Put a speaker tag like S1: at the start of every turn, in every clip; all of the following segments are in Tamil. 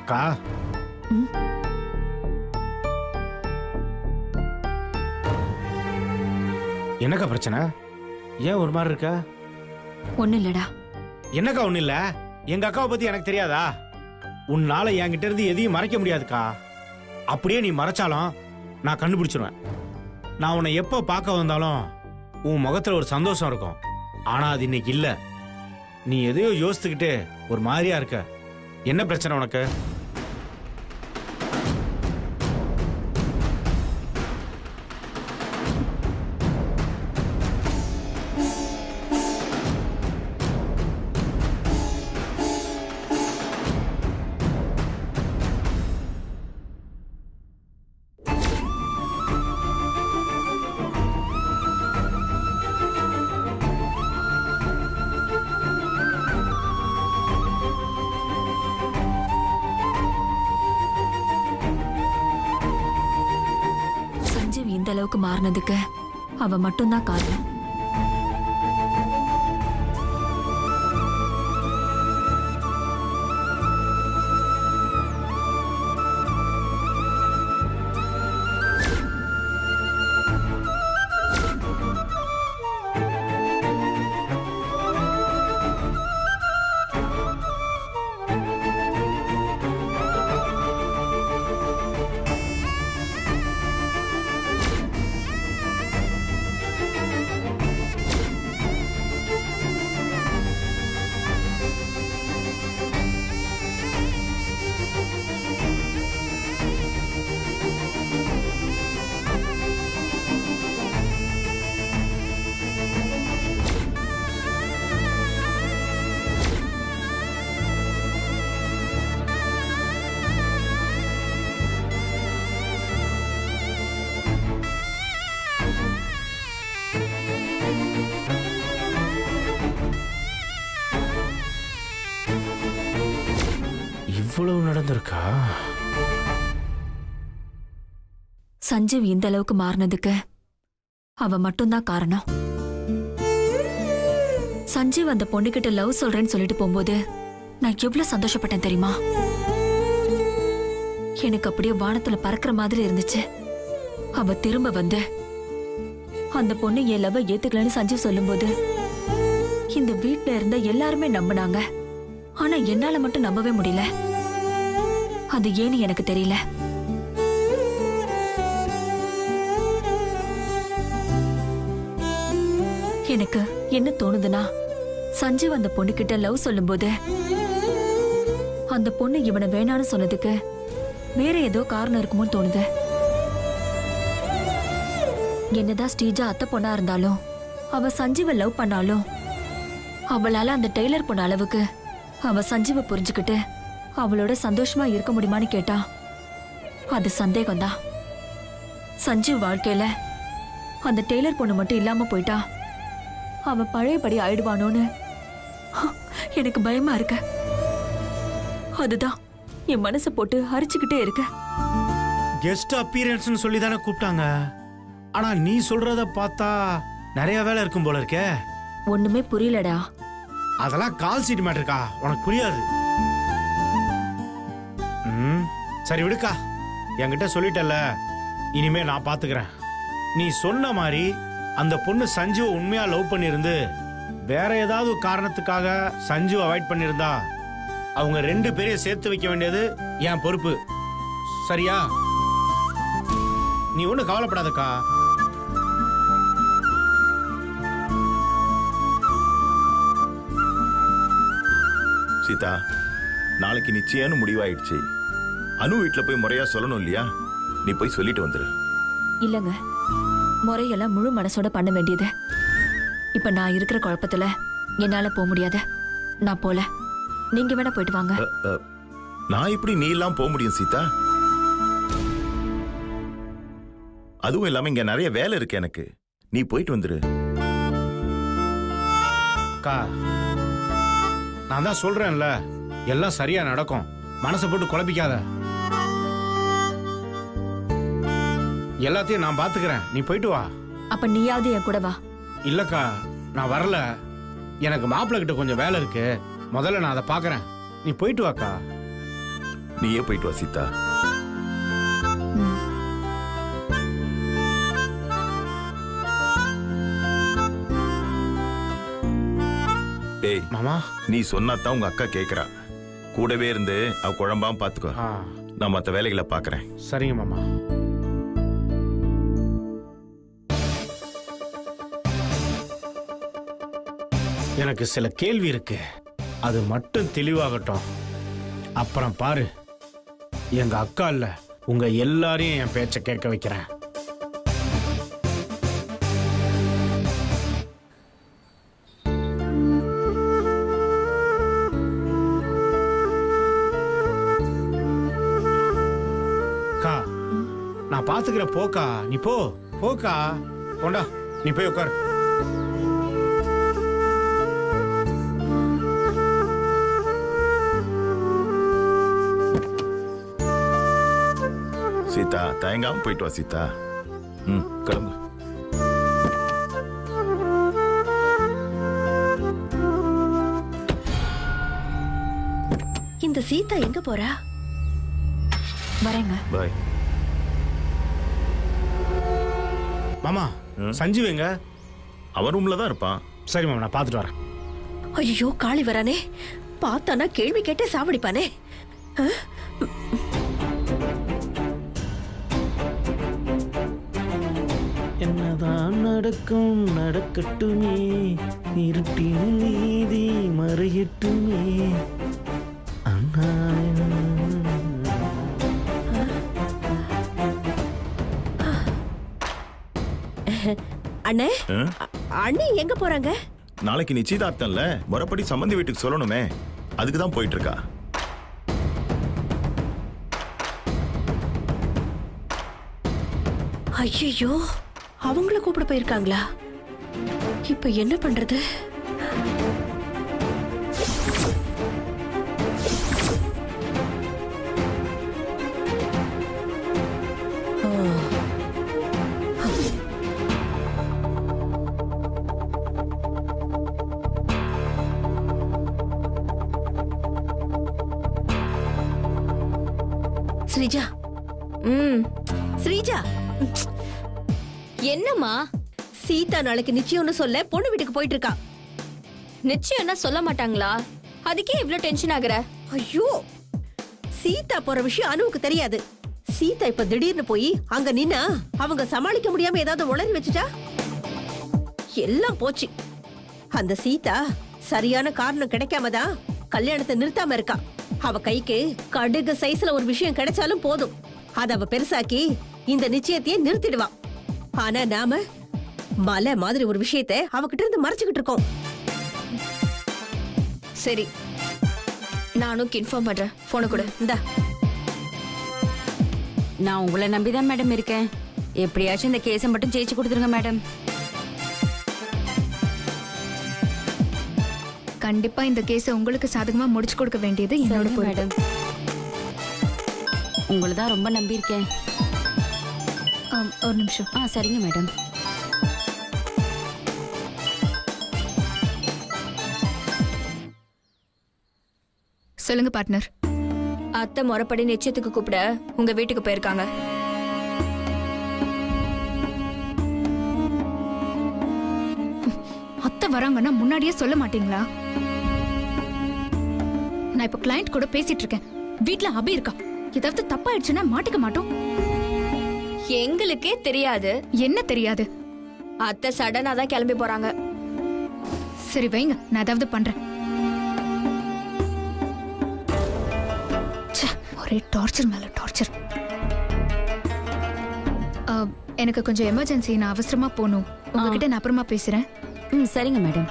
S1: அக்கா என்னக்கா பிரச்சனை? ஏன் ஒரு மாதிரி இருக்கா?
S2: ஒண்ணு இல்லடா.
S1: என்னக்கா ஒண்ணு இல்ல? எங்க அக்காவை பத்தி எனக்கு தெரியாதா? உன்னால என்கிட்ட இருந்து எதையும் மறைக்க முடியாதுக்கா. அப்படியே நீ மறைச்சாலும் நான் கண்டுபிடிச்சிருவேன். நான் உன்னை எப்போ பார்க்க வந்தாலும் உன் முகத்துல ஒரு சந்தோஷம் இருக்கும். ஆனா அது இன்னைக்கு இல்ல. நீ எதையோ யோசித்துக்கிட்டு ஒரு மாதிரியா இருக்க. என்ன பிரச்சனை உனக்கு?
S2: இந்த அளவுக்கு மாறினதுக்கு அவ மட்டும்தான் காரணம். இவ்வளவு நடந்திருக்கா? சஞ்சீவ் இந்த அளவுக்கு மாறினதுக்கு அவ மட்டும்தான் காரணம். சஞ்சீவ் அந்த பொண்ணுகிட்ட லவ் சொல்றேன்னு சொல்லிட்டு போகும்போது நான் எவ்வளவு சந்தோஷப்பட்டேன் தெரியுமா? எனக்கு அப்படியே வானத்துல பறக்கிற மாதிரி இருந்துச்சு. அவ திரும்ப வந்து அந்த பொண்ணு என் லவ் ஏத்துக்கலன்னு சஞ்சீவ் சொல்லும்போது இந்த வீட்டுல இருந்த எல்லாருமே நம்பினாங்க. ஆனா என்னால மட்டும் நம்பவே முடியல. அது ஏன்னு எனக்கு தெரியல. எனக்கு என்ன தோணுதுன்னா, சஞ்சீவ் அந்த பொண்ணு கிட்ட லவ் சொல்லும்போது அந்த பொண்ணு இவனை வேணான்னு சொன்னதுக்கு வேற ஏதோ காரணம் இருக்குமோன்னு தோணுது. என்னதான் ஸ்ரீஜா அத்தை பொண்ணா இருந்தாலும் அவ சஞ்சீவ லவ் பண்ணாலும் அவளால அந்த டெய்லர் பொண்ணு அளவுக்கு அவ சஞ்சீவ புரிஞ்சுக்கிட்டு அவளோட சந்தோஷமா இருக்க முடியுமான்னு கேட்டா அது சந்தேகம்தான். சஞ்சீவ் வாழ்க்கையில அந்த டெய்லர் பொண்ணு மட்டும் இல்லாம போயிட்டா அவன் பழையபடி ஆயிடுவானோன்னு எனக்கு பயமா இருக்க. அதுதான் என் மனசை போட்டு அரிச்சுக்கிட்டே இருக்க.
S1: கெஸ்ட் அப்பியரன்ஸ்னு சொல்லி தானே கூப்பிட்டாங்க. ஆனா நீ சொல்றத பார்த்தா நிறைய வேலை இருக்கும் போல இருக்கே.
S2: ஒண்ணுமே புரியலடா.
S1: அதெல்லாம் கால் சீட் மேட்டருக்கா, உனக்கு புரியாது. சரி விடுக்கா, என்கிட்ட சொல்லிட்டல, இனிமே நான் பாத்துக்கிறேன். நீ சொன்ன மாதிரி அந்த பொண்ணு சஞ்சுவை உண்மையா லவ் பண்ணிருந்து வேற ஏதாவது காரணத்துக்காக சஞ்சு அவாய்ட் பண்ணிருந்தா அவங்க ரெண்டு பேரையும் சேர்த்து வைக்க வேண்டியது என் பொறுப்பு. சரியா? நீ ஒண்ணு கவலைப்படாதக்கா.
S3: சீதா, நாளைக்கு நிச்சயம்னு முடிவாயிடுச்சு. அனு வீட்டுல போய் முறையா சொல்லணும் இல்லையா? நீ போய் சொல்லிட்டு வந்துரு.
S2: இல்லங்க, முறையெல்லாம் முழு மனசோட பண்ண வேண்டியது. இப்ப நான் இருக்கிற குழப்பத்துல என்னால போக முடியாது. நான் போல, நீங்க வேணா போயிட்டு வாங்க.
S3: நான் இப்படி நீ எல்லாம் போக முடியும் சீதா? அதுவும் இல்லாம இங்க நிறைய வேலை இருக்கு எனக்கு. நீ போயிட்டு வந்துரு.
S1: அக்கா, நான் தான் சொல்றேன்ல, எல்லாம் சரியா நடக்கும். மனசை போட்டு குழப்பிக்காத. எல்லாத்தையும் நான் பாத்துக்கிறேன். நீ போயிட்டு வா.
S2: அப்ப நீயாவது என் கூட வா.
S1: இல்லக்கா, நான் வரல. எனக்கு மாப்பிள்ளை கிட்ட கொஞ்சம் வேலை இருக்கு. முதல்ல நான் அதை பாக்குறேன். நீ போயிட்டு வாக்கா.
S3: நீயே போயிட்டு வா சீதா. ஏய்
S1: மாமா,
S3: நீ சொன்னாதான் உங்க அக்கா கேக்குறா. கூடவே இருந்து அவ குழம்பாம பாத்துக்கோ. நான் மத்த வேலைகளை பாக்குறேன்.
S1: சரிங்க மாமா. எனக்கு சில கேள்வி இருக்கு, அது மட்டும் தெளிவாகட்டும். அப்புறம் பாரு, எங்க அக்கா இல்ல உங்க எல்லாரையும் என் பேச்ச கேட்க வைக்கிறேன். அக்கா, நான் பாத்துக்கிற போக்கா, நீ போக்கா, போண்டா, நீ போய் உட்கார்.
S3: சீதா, தயங்காம போயிட்டு வா சீதா. கிளம்பு.
S4: இந்த சீதா எங்க போறா?
S2: வரேங்க.
S3: பாய்.
S1: மாமா, சஞ்சீவ் எங்க?
S3: அவன் ரூம்ல தான் இருப்பான்.
S1: சரி மாமா, நான் பாத்துட்டு வரேன்.
S4: ஐயோ, காளி வரானே, பார்த்தானா கேள்வி கேட்டே சாவடிப்பானே.
S1: என்னதான் நடக்கும் நடக்கட்டுமே, இருட்டின் நீதி மறையட்டுமே.
S4: அண்ணே, அண்ணி எங்க போறாங்க?
S3: நாளைக்கு நிச்சயதார்த்தம்ல, முறைப்படி சம்பந்தி வீட்டுக்கு சொல்லணுமே, அதுக்கு தான் போயிட்டு இருக்கா.
S4: ஐயோ, அவங்கள கூப்பிட போயிருக்காங்களா? இப்ப என்ன பண்றது? ஸ்ரீஜா, ஸ்ரீஜா,
S5: என்னம்மா?
S4: சீதா நாளைக்கு நிச்சயம்னு சொல்ல பொண்ணு வீட்டுக்கு போயிட்டு இருக்கா.
S5: நிச்சயம்னா சொல்ல மாட்டாங்களா? அதுக்கே இவ்ளோ டென்ஷன் ஆகுற?
S4: ஐயோ, சீதா போற விஷயம் அனுவுக்கு தெரியாது. சீதா இப்ப திடீர்னு போய் அங்க நின்னா அவங்க சமாளிக்க முடியாம ஏதாவது உளறி வச்சுட்டா எல்லாம் போச்சு. அந்த சீதா சரியான காரணம் கிடைக்காமதான் கல்யாணத்தை நிறுத்தாம இருக்கா. அவ கைக்கு கடுகு சைஸ்ல ஒரு விஷயம் கிடைச்சாலும் போதும், அத அவ பெருசாக்கி இந்த நிச்சயத்தையே நிறுத்திடுவா. ஆனா நாம மலை மாதிரி ஒரு விஷயத்தை அவகிட்ட இருந்து மறைச்சுக்கிட்டு இருக்கோம்.
S5: சரி, நானும் இன்ஃபார்ம் பண்றேன். போன கூட
S4: இந்தா.
S6: நான் உங்களை நம்பிதான் மேடம் இருக்கேன். எப்படியாச்சும் இந்த கேஸை மட்டும் ஜெயிச்சு கொடுத்துருங்க மேடம்.
S7: கண்டிப்பா இந்த கேஸை உங்களுக்கு சாதகமா முடிச்சு கொடுக்க வேண்டியது என்னோட பொறுப்பு.
S6: மேடம், உங்களை தான் ரொம்ப நம்பியிருக்கேன்.
S7: ஒரு நிமிஷம்.
S6: சரிங்க மேடம்.
S7: சொல்லுங்க பார்ட்னர்.
S5: அத்தை முறைப்படி நிச்சயத்துக்கு கூப்பிட உங்க வீட்டுக்கு போயிருக்காங்க.
S7: அத்தை வராங்கன்னா முன்னாடியே சொல்ல மாட்டீங்களா? நான் இப்ப கிளையண்ட் கூட பேசிட்டு இருக்கேன். வீட்ல அபி இருக்கா. ஏதாவது தப்பாயிடுச்சுன்னா மாட்டிக்க மாட்டோம்.
S5: எங்களுக்கே தெரியாது.
S7: என்ன தெரியாது?
S5: அத்தை சடனா தான் கிளம்பி போறாங்க.
S7: சரி வைங்க, நான் ஏதாவது பண்றேன். ஒரே டார்ச்சர் மேல டார்ச்சர். எனக்கு கொஞ்சம் எமர்ஜென்சி, நான் அவசரமா போகணும். உங்ககிட்ட நான் அப்புறமா பேசுறேன்.
S6: சரிங்க மேடம்.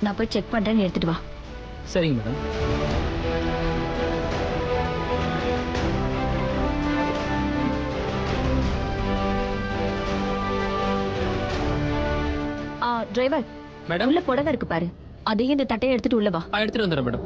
S2: நான் போய் செக் பண்றேன்னு எடுத்துட்டு வா.
S8: சரிங்க மேடம்.
S2: டிரைவர்,
S8: மேடம்
S2: உள்ள புடவை இருக்கு பாரு, அதையும் இந்த தட்டையை எடுத்துட்டு உள்ள வா.
S8: எடுத்துட்டு வந்துடுறேன் மேடம்.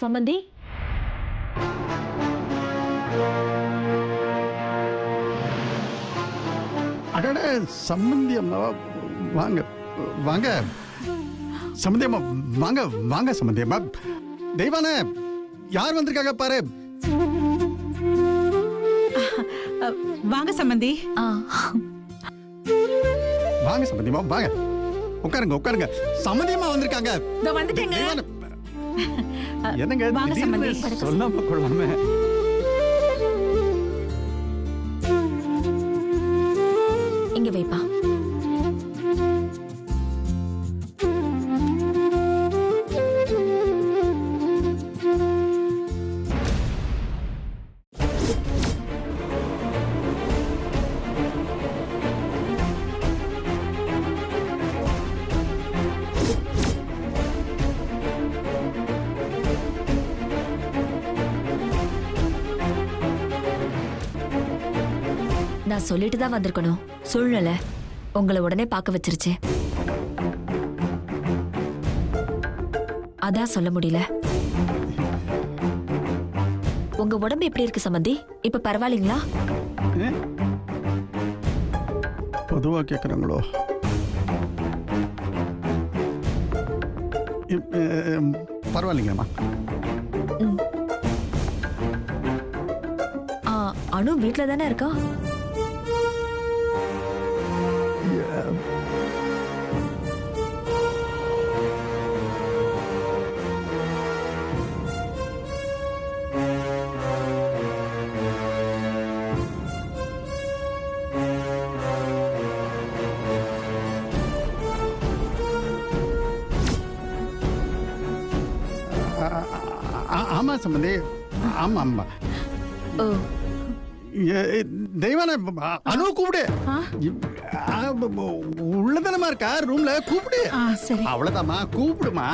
S2: சம்பந்தி,
S9: அடட சம்பந்தி அம்மா, வாங்க வாங்க சம்பந்தி அம்மா, வாங்க வாங்க சம்பந்தி அம்மா. தெய்வானே, யார் வந்திருக்காங்க பாரு.
S10: வாங்க சம்பந்தி.
S9: வாங்க சம்பந்தி அம்மா, வாங்க உட்காருங்க உட்காருங்க. சம்பந்தி அம்மா வந்திருக்காங்க.
S10: வந்துட்டேங்க.
S9: என்னங்க
S10: வாங்க சம்பந்தி.
S9: சொல்லாம கொள்ளாம.
S2: இங்க வைப்பா. நான் சொல்லிட்டு தான் வந்திருக்கணும். சூழ்நிலை உங்களை உடனே பார்க்க வச்சிருச்சு. அதான் சொல்ல முடியல. உங்க உடம்பு எப்படி இருக்கு சம்பந்தி? இப்ப பரவாயில்லைங்களா?
S9: பொதுவா கேக்குறாங்களோ? பரவாயில்லைங்கம்மா.
S2: அனு வீட்ல தானே இருக்கா?
S9: ஆமா சம்பந்தி, ஆமா ஆமா. தெய்வான அனு கூப்பிடு. உள்ளதானமா இருக்கா ரூம்ல, கூப்பிடு. அவ்வளவுதாம்மா, கூப்பிடுமா.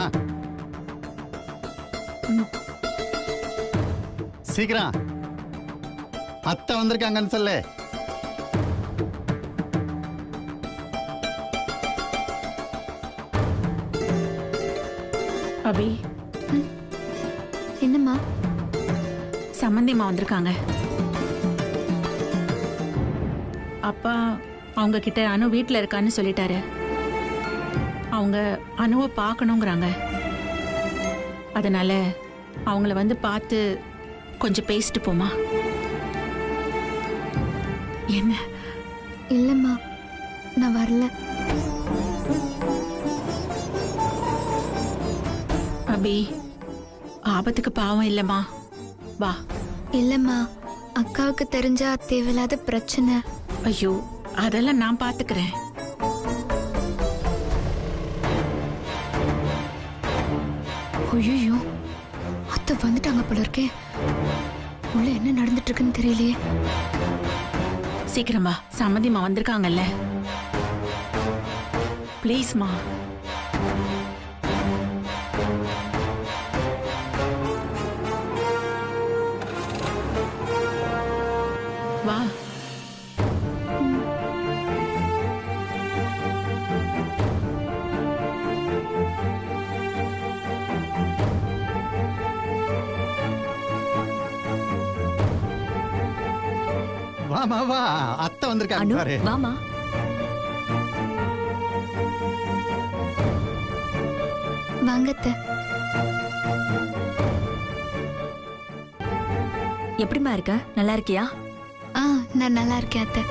S9: சீக்கிரம் அத்தை வந்திருக்காங்கன்னு சொல்லு.
S10: அபி,
S7: என்னம்மா?
S10: சம்பந்திமா வந்திருக்காங்க. அப்பா அவங்க கிட்ட அனு வீட்டில் இருக்கான்னு சொல்லிட்டாரு. அவங்க அனுவை பார்க்கணுங்கிறாங்க. அதனால அவங்கள வந்து பார்த்து கொஞ்சம் பேசிட்டு போமா. என்ன?
S7: இல்லம்மா, நான் வரல.
S10: அபி, ஆபத்துக்கு பாவம் இல்லம்மா, வா.
S7: இல்லம்மா, அக்காவுக்கு தெரிஞ்சா தேவையில்லாத பிரச்சனை.
S10: ஐயோ, அதெல்லாம் நான் பாத்துக்கிறேன்.
S7: ஐயோ, அத்தை வந்துட்டாங்க போல இருக்கே. உள்ள என்ன நடந்துட்டு இருக்குன்னு தெரியலையே.
S10: சீக்கிரம் வா, சம்மதிமா வந்திருக்காங்கல்ல. ப்ளீஸ்மா. வா.
S9: வா வா அத்தை வந்திருக்காங்க
S2: அனு
S9: பாரு.
S2: வாமா.
S7: வாங்கத்த.
S2: எப்படிமா இருக்க? நல்லா இருக்கியா?
S7: நான் நல்லா இருக்கேன் அத்தை.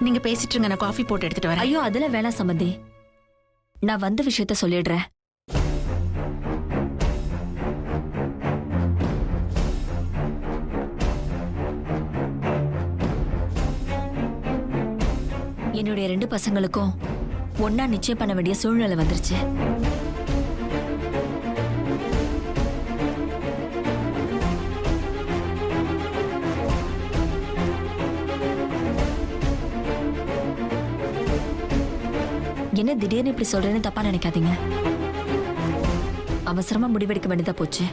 S10: நீங்க பேசிட்டு இருங்க, நான் காஃபி போட்டு எடுத்துட்டு வரேன்.
S2: ஐயோ அதெல்லாம் வேணாம் சம்மந்தி. நான் வந்த விஷயத்த சொல்லிடுறேன். என்னுடைய 2 பசங்களுக்கும் ஒன்னா நிச்சயம் பண்ண வேண்டிய சூழ்நிலை வந்துருச்சு. என்ன திடீர்னு இப்படி சொல்றேன்னு தப்பா நினைக்காதீங்க. அவசரமா முடிவெடுக்க வேண்டியதா போச்சு.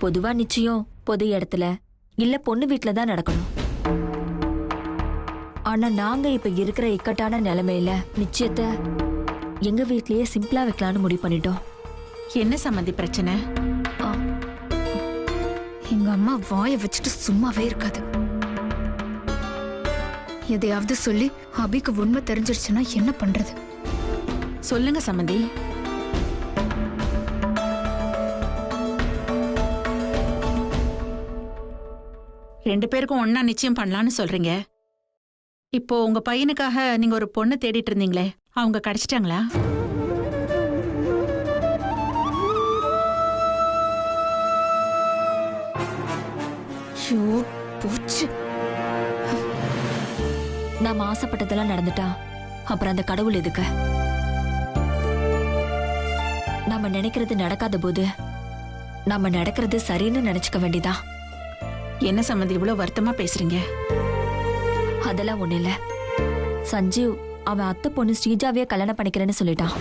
S2: பொதுவா நிச்சயம் பொது இடத்துல இல்ல பொண்ணு வீட்டுல தான் நடக்கணும். ஆனா நாங்க இப்ப இருக்கிற இக்கட்டான நிலைமையில நிச்சயத்தை எங்க வீட்லயே சிம்பிளா வைக்கலாம்னு முடிவு பண்ணிட்டோம்.
S10: என்ன சம்மந்தி பிரச்சனை?
S7: எங்க அம்மா வாயை வச்சுட்டு சும்மாவே இருக்காது. எதையாவது சொல்லி அபிக்கு உண்மை தெரிஞ்சிருச்சுன்னா என்ன பண்றது?
S10: சொல்லுங்க சம்மந்தி. ரெண்டு பேருக்கும் ஒன்னா நிச்சயம் பண்ணலாம்னு சொல்றீங்க. இப்போ உங்க பையனுக்காக நீங்க ஒரு பொண்ணு தேடிட்டு இருந்தீங்களே, அவங்க கிடைச்சிட்டாங்களா?
S2: போச்சு. நாம ஆசைப்பட்டதெல்லாம் நடந்துட்டா அப்புறம் அந்த கடவுள் எதுக்கு? நாம நினைக்கிறது நடக்காத போது நாம நடக்கிறது சரின்னு நினைச்சுக்க வேண்டியதா.
S10: என்ன சம்மந்தி இவ்வளவு வருத்தமா பேசுறீங்க?
S2: அதெல்லாம் ஒண்ணு இல்ல. சஞ்சீவ் அவன் அத்தை பொண்ணு ஸ்ரீஜாவே கல்யாணம் பண்ணிக்கிறேன்னு சொல்லிட்டான்.